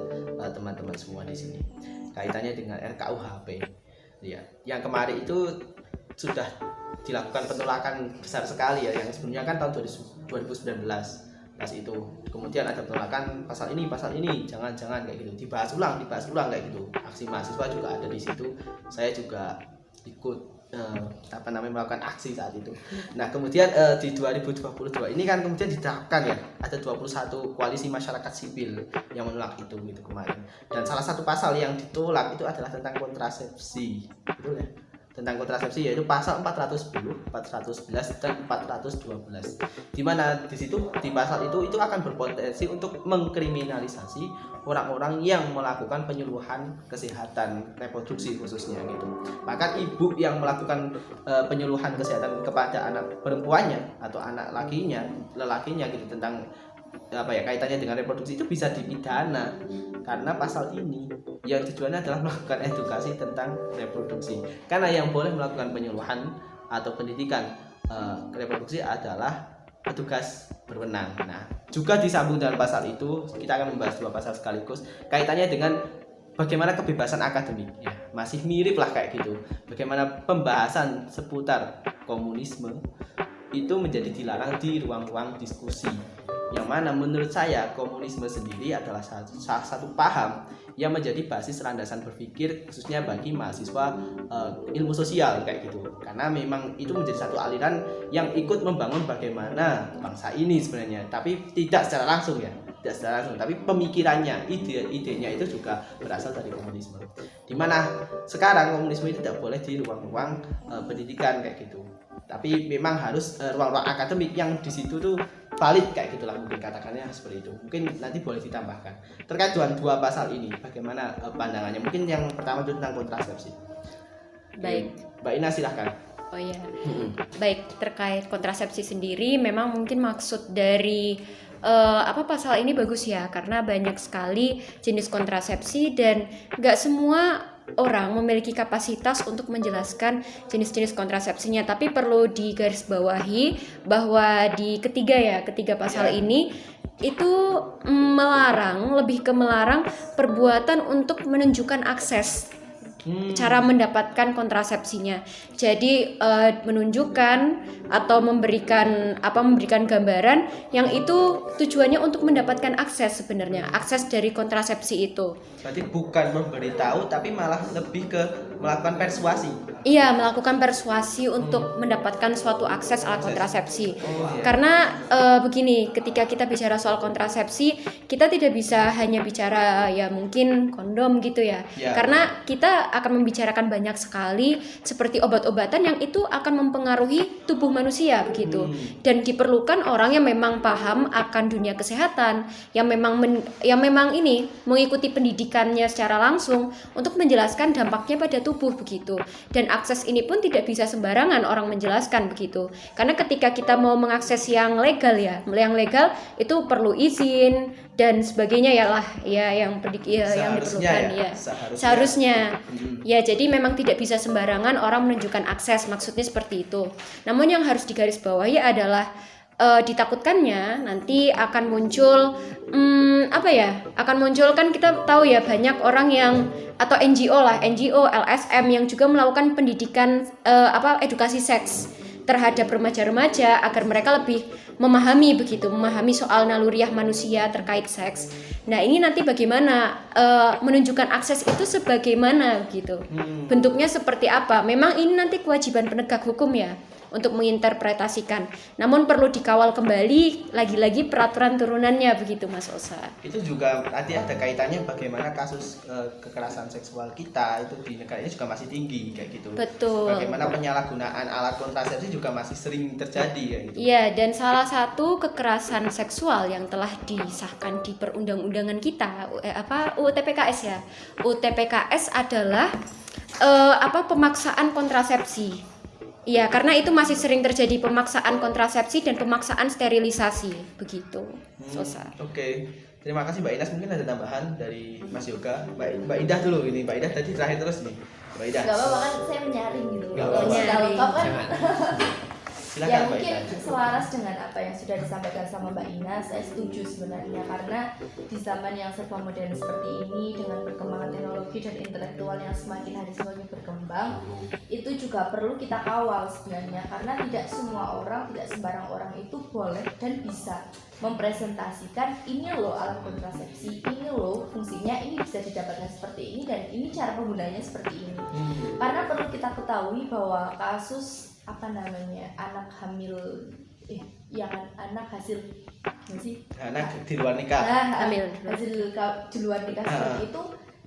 teman-teman semua di sini kaitannya dengan RKUHP. Ya, yang kemarin itu sudah dilakukan penolakan besar sekali ya, yang sebelumnya kan tahun 2019 pas itu. Kemudian ada penolakan pasal ini jangan kayak gitu, dibahas ulang kayak gitu. Aksi mahasiswa juga ada di situ. Saya juga ikut melakukan aksi saat itu. Nah kemudian di 2022 ini kan kemudian diterapkan ya, ada 21 koalisi masyarakat sipil yang menolak itu gitu kemarin. Dan salah satu pasal yang ditolak itu adalah tentang kontrasepsi, betul ya? Tentang kontrasepsi, yaitu pasal 410, 411 dan 412. Di mana di situ di pasal itu akan berpotensi untuk mengkriminalisasi orang-orang yang melakukan penyuluhan kesehatan reproduksi khususnya gitu. Bahkan ibu yang melakukan penyuluhan kesehatan kepada anak perempuannya atau anak lelakinya gitu tentang kaitannya dengan reproduksi itu bisa dipidana karena pasal ini yang tujuannya adalah melakukan edukasi tentang reproduksi. Karena yang boleh melakukan penyuluhan atau pendidikan reproduksi adalah petugas berwenang. Nah, juga disambung dengan pasal itu, kita akan membahas 2 pasal sekaligus kaitannya dengan bagaimana kebebasan akademik ya, masih mirip lah kayak gitu. Bagaimana pembahasan seputar komunisme itu menjadi dilarang di ruang-ruang diskusi. Yang mana menurut saya komunisme sendiri adalah salah satu paham yang menjadi basis landasan berpikir khususnya bagi mahasiswa ilmu sosial kayak gitu. Karena memang itu menjadi satu aliran yang ikut membangun bagaimana bangsa ini sebenarnya, tapi tidak secara langsung ya, tidak secara langsung, tapi pemikirannya, idenya itu juga berasal dari komunisme. Dimana sekarang komunisme itu tidak boleh di ruang-ruang pendidikan kayak gitu, tapi memang harus ruang-ruang akademik yang di situ tuh valid kayak gitulah, mungkin katakannya seperti itu. Mungkin nanti boleh ditambahkan terkait dengan 2 pasal ini bagaimana pandangannya. Mungkin yang pertama itu tentang kontrasepsi. Baik, Mbak Ina silahkan. oh ya, baik, terkait kontrasepsi sendiri memang mungkin maksud dari pasal ini bagus ya, karena banyak sekali jenis kontrasepsi dan nggak semua orang memiliki kapasitas untuk menjelaskan jenis-jenis kontrasepsinya. Tapi perlu digarisbawahi bahwa di ketiga pasal ini itu lebih ke melarang perbuatan untuk menunjukkan akses cara mendapatkan kontrasepsinya. Jadi menunjukkan atau memberikan gambaran yang itu tujuannya untuk mendapatkan akses, sebenarnya akses dari kontrasepsi itu. Berarti bukan memberitahu tapi malah lebih ke melakukan persuasi. Iya, melakukan persuasi untuk mendapatkan suatu akses alat kontrasepsi. Iya. Karena begini, ketika kita bicara soal kontrasepsi, kita tidak bisa hanya bicara ya mungkin kondom gitu ya. Ya. Karena kita akan membicarakan banyak sekali seperti obat-obatan yang itu akan mempengaruhi tubuh manusia begitu. Dan diperlukan orang yang memang paham akan dunia kesehatan, yang memang mengikuti pendidikannya secara langsung untuk menjelaskan dampaknya pada tubuh begitu. Dan akses ini pun tidak bisa sembarangan orang menjelaskan begitu. Karena ketika kita mau mengakses yang legal itu perlu izin dan sebagainya yang diperlukan ya. Seharusnya. Ya, jadi memang tidak bisa sembarangan orang menunjukkan akses, maksudnya seperti itu. Namun yang harus digarisbawahi adalah ditakutkannya nanti akan muncul akan muncul kan kita tahu ya banyak orang yang atau NGO, LSM yang juga melakukan pendidikan edukasi seks terhadap remaja-remaja agar mereka lebih memahami soal naluriah manusia terkait seks. Nah, ini nanti bagaimana menunjukkan akses itu sebagaimana gitu. Bentuknya seperti apa? Memang ini nanti kewajiban penegak hukum ya untuk menginterpretasikan. Namun perlu dikawal kembali lagi-lagi peraturan turunannya begitu Mas Osa. Itu juga nanti ada kaitannya bagaimana kasus kekerasan seksual kita itu di negara ini juga masih tinggi kayak gitu. Betul. Bagaimana penyalahgunaan alat kontrasepsi juga masih sering terjadi ya gitu. Iya, dan salah satu kekerasan seksual yang telah disahkan di perundang-undangan kita UU TPKS ya. UU TPKS adalah pemaksaan kontrasepsi. Iya, karena itu masih sering terjadi pemaksaan kontrasepsi dan pemaksaan sterilisasi, begitu. Oke. Terima kasih Mbak Inas. Mungkin ada tambahan dari Mas Yoga. Mbak Indah dulu ini. Mbak Indah tadi terakhir terus nih. Mbak Indah. Gak apa-apa kan saya menyaring gitu. Gak apa-apa. Kalau lengkap kan. Silakan, Ya Mbak mungkin Ina. selaras dengan apa yang sudah disampaikan sama Mbak Ina, saya setuju sebenarnya karena di zaman yang serba modern seperti ini dengan perkembangan teknologi dan intelektual yang semakin hari semakin berkembang, itu juga perlu kita kawal sebenarnya karena tidak semua orang, tidak sembarang orang itu boleh dan bisa mempresentasikan ini loh alat kontrasepsi, ini loh fungsinya, ini bisa didapatkan seperti ini dan ini cara penggunaannya seperti ini. Karena perlu kita ketahui bahwa kasus anak hamil yang anak hasil sih Anak di luar nikah. Hamil. hasil di luar nikah seperti itu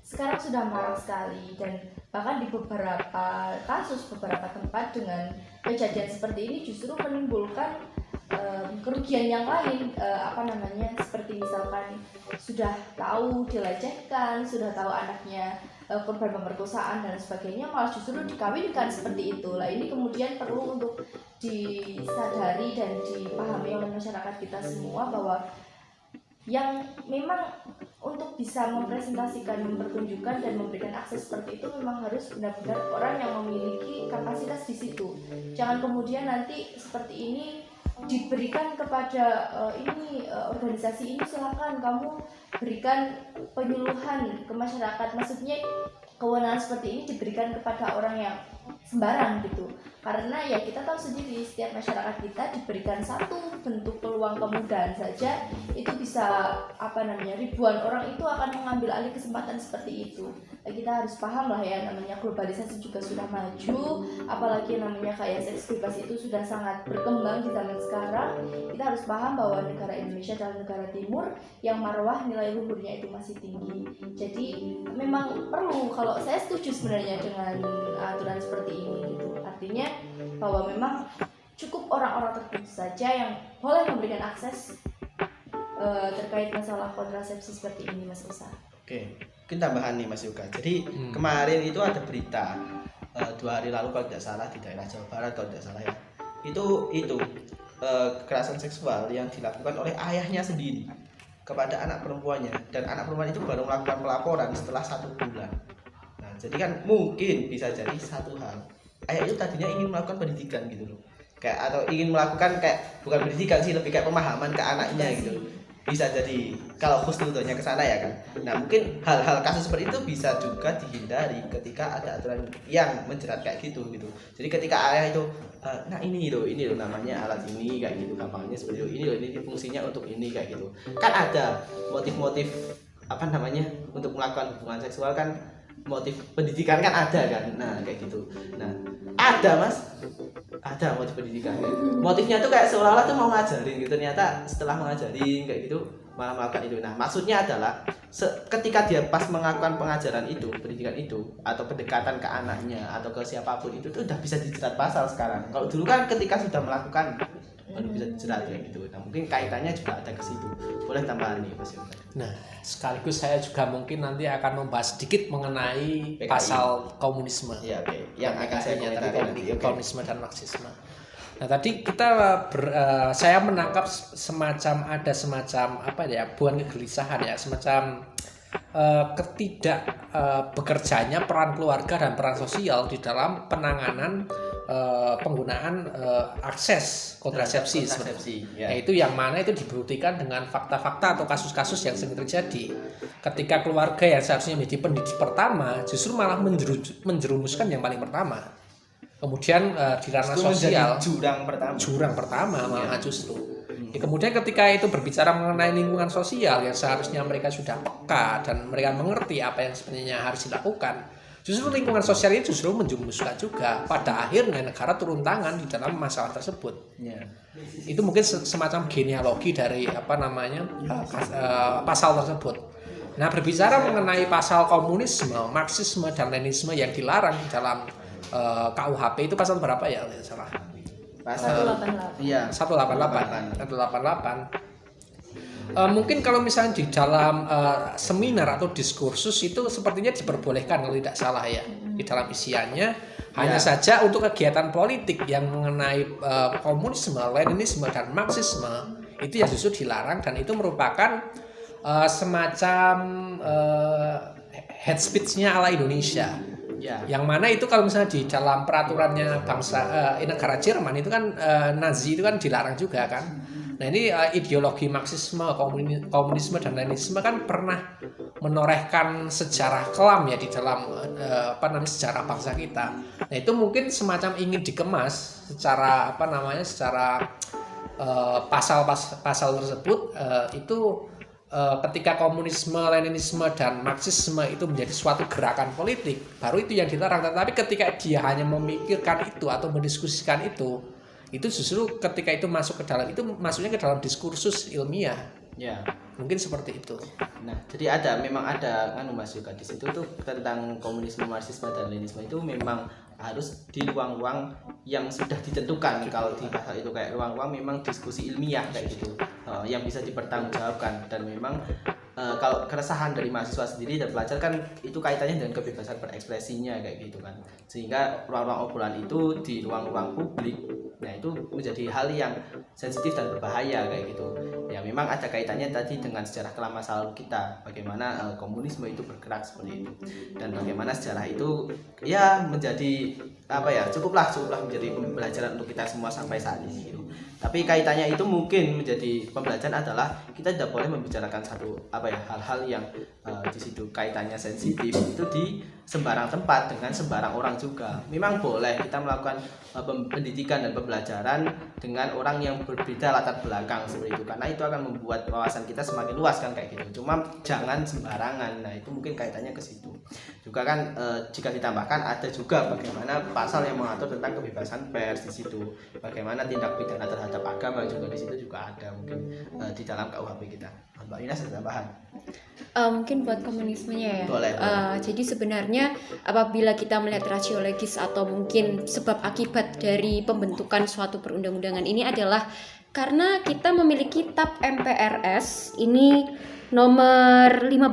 sekarang sudah marak sekali dan bahkan di beberapa kasus beberapa tempat dengan kejadian seperti ini justru menimbulkan kerugian yang lain, seperti misalkan sudah tahu dilecehkan, sudah tahu anaknya korban pemerkosaan dan sebagainya, malah justru dikawinkan seperti itu. Lah ini kemudian perlu untuk disadari dan dipahami oleh masyarakat kita semua bahwa yang memang untuk bisa mempresentasikan, mempertunjukkan dan memberikan akses seperti itu memang harus benar-benar orang yang memiliki kapasitas di situ. Jangan kemudian nanti seperti ini diberikan kepada organisasi ini, silakan kamu berikan penyuluhan ke masyarakat, maksudnya kewenangan seperti ini diberikan kepada orang yang sembarang gitu, karena ya kita tahu sendiri setiap masyarakat kita diberikan satu bentuk peluang kemudahan saja itu bisa ribuan orang itu akan mengambil alih kesempatan seperti itu. Kita harus paham lah ya, namanya globalisasi juga sudah maju, apalagi namanya kayak seks bebas itu sudah sangat berkembang di zaman sekarang. Kita harus paham bahwa negara Indonesia adalah negara timur yang marwah nilai luhurnya itu masih tinggi. Jadi memang perlu, kalau saya setuju sebenarnya dengan aturan seperti ini gitu. Artinya bahwa memang cukup orang-orang tertentu saja yang boleh memberikan akses terkait masalah kontrasepsi seperti ini, Mas Usa. Oke, mungkin tambahan nih Mas Yoga. Jadi kemarin itu ada berita 2 hari lalu kalau tidak salah di daerah Jawa Barat kalau tidak salah ya. Itu kekerasan seksual yang dilakukan oleh ayahnya sendiri kepada anak perempuannya, dan anak perempuan itu baru melakukan pelaporan setelah 1 bulan. Nah, jadi kan mungkin bisa jadi satu hal, ayah itu tadinya ingin melakukan pendidikan gitu loh, kayak atau ingin melakukan kayak bukan pendidikan sih, lebih kayak pemahaman ke anaknya gitu. Bisa jadi kalau khusnudonnya ke sana ya kan. Nah, mungkin hal-hal kasus seperti itu bisa juga dihindari ketika ada aturan yang menjerat kayak gitu. Jadi ketika ayah itu nah ini loh namanya alat ini kayak gitu, gampangnya seperti itu, ini fungsinya untuk ini kayak gitu. Kan ada motif-motif untuk melakukan hubungan seksual kan, motif pendidikan kan ada kan. Nah, kayak gitu. Nah, ada motif pendidikan. Motifnya tuh kayak seolah-olah tuh mau ngajarin gitu, ternyata setelah mengajarin kayak gitu malah melakukan itu. Nah, maksudnya adalah ketika dia pas melakukan pengajaran itu, pendidikan itu, atau pendekatan ke anaknya atau ke siapapun itu tuh udah bisa dijerat pasal sekarang. Kalau dulu kan ketika sudah melakukan baru bisa dijerat kayak gitu. Nah, mungkin kaitannya juga ada ke situ. Boleh tambahan nih Mas Yoga. Nah, sekaligus saya juga mungkin nanti akan membahas sedikit mengenai PKI. pasal komunisme. Ya, oke. Yang akan saya komentari nanti. Komunisme dan Marxisme. Nah, tadi kita saya menangkap semacam bukan kegelisahan ya, semacam bekerjanya peran keluarga dan peran sosial di dalam penanganan penggunaan akses kontrasepsi. Ya. Yaitu yang mana itu dibuktikan dengan fakta-fakta atau kasus-kasus yang sering terjadi ketika keluarga yang seharusnya menjadi pendidik pertama justru malah menjerumuskan yang paling pertama. Kemudian di ranah sosial jurang pertama malah justru. Kemudian ketika itu berbicara mengenai lingkungan sosial yang seharusnya mereka sudah peka dan mereka mengerti apa yang sebenarnya harus dilakukan, justru lingkungan sosial ini justru menjerumuskan juga. Pada akhirnya negara turun tangan di dalam masalah tersebut. Itu mungkin semacam genealogi dari pasal tersebut. Nah, berbicara mengenai pasal komunisme, Marxisme dan Leninisme yang dilarang di dalam KUHP itu pasal berapa ya? Salah. Pasal 188. Iya, 188. Mungkin kalau misalnya di dalam seminar atau diskursus itu sepertinya diperbolehkan kalau tidak salah ya, di dalam isiannya. Hanya saja untuk kegiatan politik yang mengenai komunisme, Leninisme dan Marxisme itu yang justru dilarang, dan itu merupakan semacam head speech-nya ala Indonesia. Ya. Yang mana itu kalau misalnya di dalam peraturannya negara Jerman itu kan Nazi itu kan dilarang juga kan. Nah ini ideologi Marxisme, komunisme dan Leninisme kan pernah menorehkan sejarah kelam ya di dalam sejarah bangsa kita. Nah itu mungkin semacam ingin dikemas secara secara pasal tersebut itu ketika komunisme, Leninisme dan Marxisme itu menjadi suatu gerakan politik, baru itu yang dilarang. Tetapi ketika dia hanya memikirkan itu atau mendiskusikan itu justru ketika itu masuk ke dalam, itu masuknya ke dalam diskursus ilmiah. Ya. Mungkin seperti itu. Nah, jadi memang ada Mas Yoga di situ tuh tentang komunisme, Marxisme dan Leninisme itu memang harus di ruang-ruang yang sudah ditentukan. Kalau di pasal itu kayak ruang-ruang memang diskusi ilmiah kayak gitu, yang bisa dipertanggungjawabkan. Dan memang kalau keresahan dari mahasiswa sendiri dan pelajar kan itu kaitannya dengan kebebasan berekspresinya kayak gitu kan, sehingga ruang-ruang obrolan itu di ruang-ruang publik, nah itu menjadi hal yang sensitif dan berbahaya kayak gitu ya. Memang ada kaitannya tadi dengan sejarah kelam masa lalu kita, bagaimana komunisme itu bergerak seperti itu, dan bagaimana sejarah itu ya menjadi cukuplah menjadi pembelajaran untuk kita semua sampai saat ini gitu. Tapi kaitannya itu mungkin menjadi pembelajaran adalah kita tidak boleh membicarakan hal-hal yang di situ kaitannya sensitif itu di sembarang tempat dengan sembarang orang juga. Memang boleh kita melakukan pendidikan dan pembelajaran dengan orang yang berbeda latar belakang seperti itu, karena itu akan membuat wawasan kita semakin luas kan kayak gitu. Cuma jangan sembarangan. Nah itu mungkin kaitannya ke situ juga kan. Jika ditambahkan ada juga bagaimana pasal yang mengatur tentang kebebasan pers di situ, bagaimana tindak pidana terhadap agama juga di situ juga ada mungkin di dalam KUHP kita. Mbak Ines ada tambahan? Mungkin buat komunismenya ya. Boleh. Jadi sebenarnya apabila kita melihat rasiologis atau mungkin sebab akibat dari pembentukan suatu perundang-undangan ini adalah karena kita memiliki TAP MPRS ini nomor 25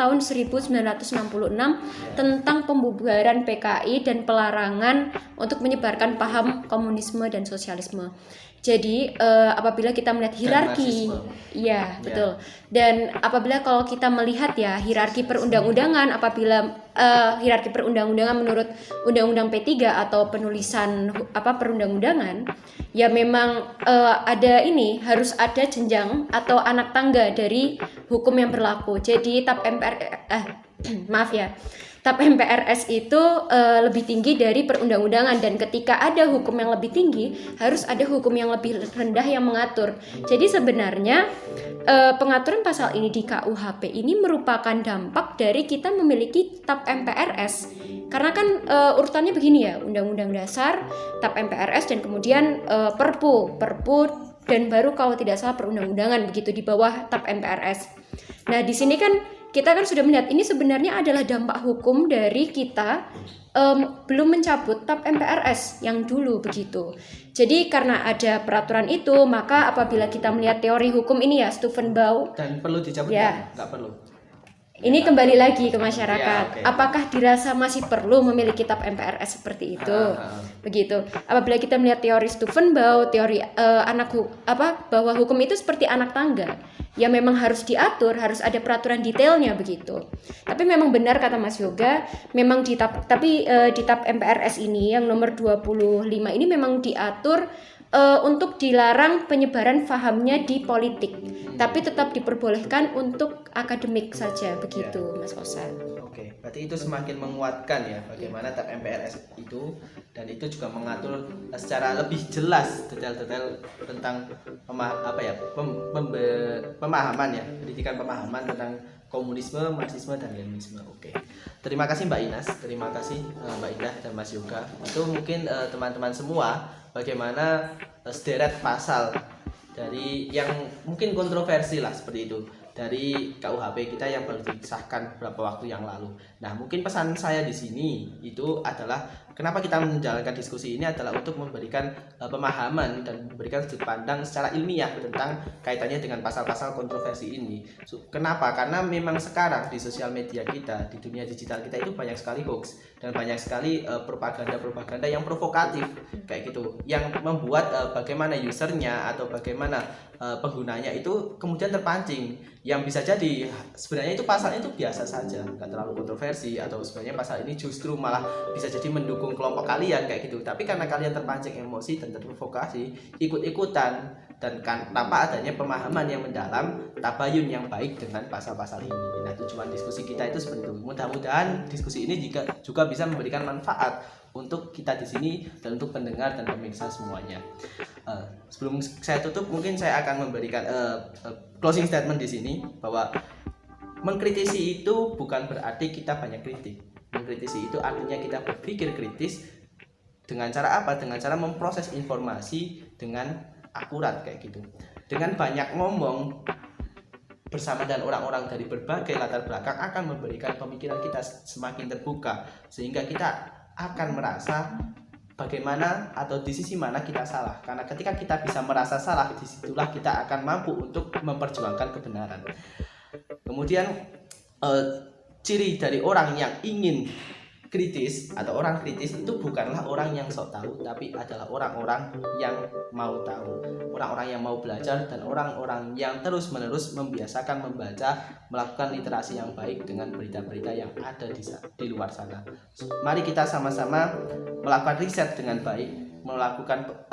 tahun 1966 tentang pembubaran PKI dan pelarangan untuk menyebarkan paham komunisme dan sosialisme. Jadi apabila kita melihat hierarki, iya betul. Dan apabila kalau kita melihat ya hierarki perundang-undangan, apabila hierarki perundang-undangan menurut Undang-Undang P3 atau penulisan perundang-undangan, ya memang harus ada jenjang atau anak tangga dari hukum yang berlaku. Jadi TAP MPRS itu lebih tinggi dari perundang-undangan, dan ketika ada hukum yang lebih tinggi harus ada hukum yang lebih rendah yang mengatur. Jadi sebenarnya pengaturan pasal ini di KUHP ini merupakan dampak dari kita memiliki TAP MPRS. Karena kan urutannya begini ya, Undang-Undang Dasar, TAP MPRS, dan kemudian Perpu, dan baru kalau tidak salah perundang-undangan begitu di bawah TAP MPRS. Nah di sini kan kita kan sudah melihat ini sebenarnya adalah dampak hukum dari kita belum mencabut TAP MPRS yang dulu begitu. Jadi karena ada peraturan itu, maka apabila kita melihat teori hukum ini ya Steuvenbau, dan perlu dicabut ya. Nggak perlu. Ini kembali lagi ke masyarakat. Ya, okay. Apakah dirasa masih perlu memiliki TAP MPRS seperti itu? Begitu. Apabila kita melihat teori Steuvenbau, teori bahwa hukum itu seperti anak tangga. Ya memang harus diatur, harus ada peraturan detailnya begitu. Tapi memang benar kata Mas Yoga, memang di TAP MPRS ini yang nomor 25 ini memang diatur untuk dilarang penyebaran pahamnya di politik, tapi tetap diperbolehkan untuk akademik saja begitu, Mas Osan. Oke, berarti itu semakin menguatkan ya bagaimana TAP MPRS itu, dan itu juga mengatur secara lebih jelas detail-detail tentang pemahaman ya, pendidikan pemahaman tentang komunisme, Marxisme dan Leninisme. Oke. Terima kasih Mbak Ines, terima kasih Mbak Indah dan Mas Yoga. Itu mungkin teman-teman semua bagaimana sederet pasal dari yang mungkin kontroversi lah seperti itu dari KUHP kita yang baru disahkan beberapa waktu yang lalu. Nah, mungkin pesan saya di sini itu adalah kenapa kita menjalankan diskusi ini adalah untuk memberikan pemahaman dan memberikan sudut pandang secara ilmiah tentang kaitannya dengan pasal-pasal kontroversi ini. Kenapa? Karena memang sekarang di sosial media kita, di dunia digital kita itu banyak sekali hoax dan banyak sekali propaganda yang provokatif kayak gitu, yang membuat bagaimana usernya atau bagaimana penggunanya itu kemudian terpancing yang bisa jadi sebenarnya itu pasalnya itu biasa saja, nggak terlalu kontroversi, atau sebenarnya pasal ini justru malah bisa jadi mendukung kelompok kalian kayak gitu, tapi karena kalian terpancing emosi dan terprovokasi ikut-ikutan, dan tanpa adanya pemahaman yang mendalam, tabayun yang baik dengan pasal-pasal ini. Nah, tujuan diskusi kita itu seperti itu. Mudah-mudahan diskusi ini juga bisa memberikan manfaat untuk kita di sini dan untuk pendengar dan pemirsa semuanya. Sebelum saya tutup, mungkin saya akan memberikan closing statement di sini, bahwa mengkritisi itu bukan berarti kita banyak kritik. Mengkritisi itu artinya kita berpikir kritis dengan cara apa? Dengan cara memproses informasi dengan akurat kayak gitu. Dengan banyak ngomong bersama dan orang-orang dari berbagai latar belakang akan memberikan pemikiran kita semakin terbuka, sehingga kita akan merasa bagaimana atau di sisi mana kita salah. Karena ketika kita bisa merasa salah, disitulah kita akan mampu untuk memperjuangkan kebenaran. Kemudian ciri dari orang yang ingin kritis atau orang kritis itu bukanlah orang yang sok tahu, tapi adalah orang-orang yang mau tahu, orang-orang yang mau belajar, dan orang-orang yang terus-menerus membiasakan membaca, melakukan literasi yang baik dengan berita-berita yang ada di luar sana. Mari kita sama-sama melakukan riset dengan baik, melakukan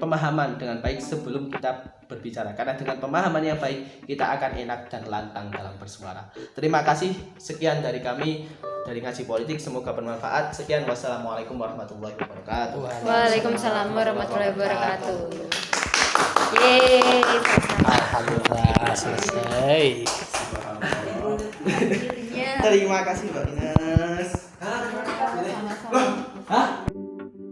pemahaman dengan baik sebelum kita berbicara, karena dengan pemahaman yang baik kita akan enak dan lantang dalam bersuara. Terima kasih, sekian dari kami dari Ngaji Politik, semoga bermanfaat. Sekian, wassalamualaikum warahmatullahi wabarakatuh. Waalaikumsalam warahmatullahi wabarakatuh. Yeay, Alhamdulillah selesai. Terima kasih Mbak Ina.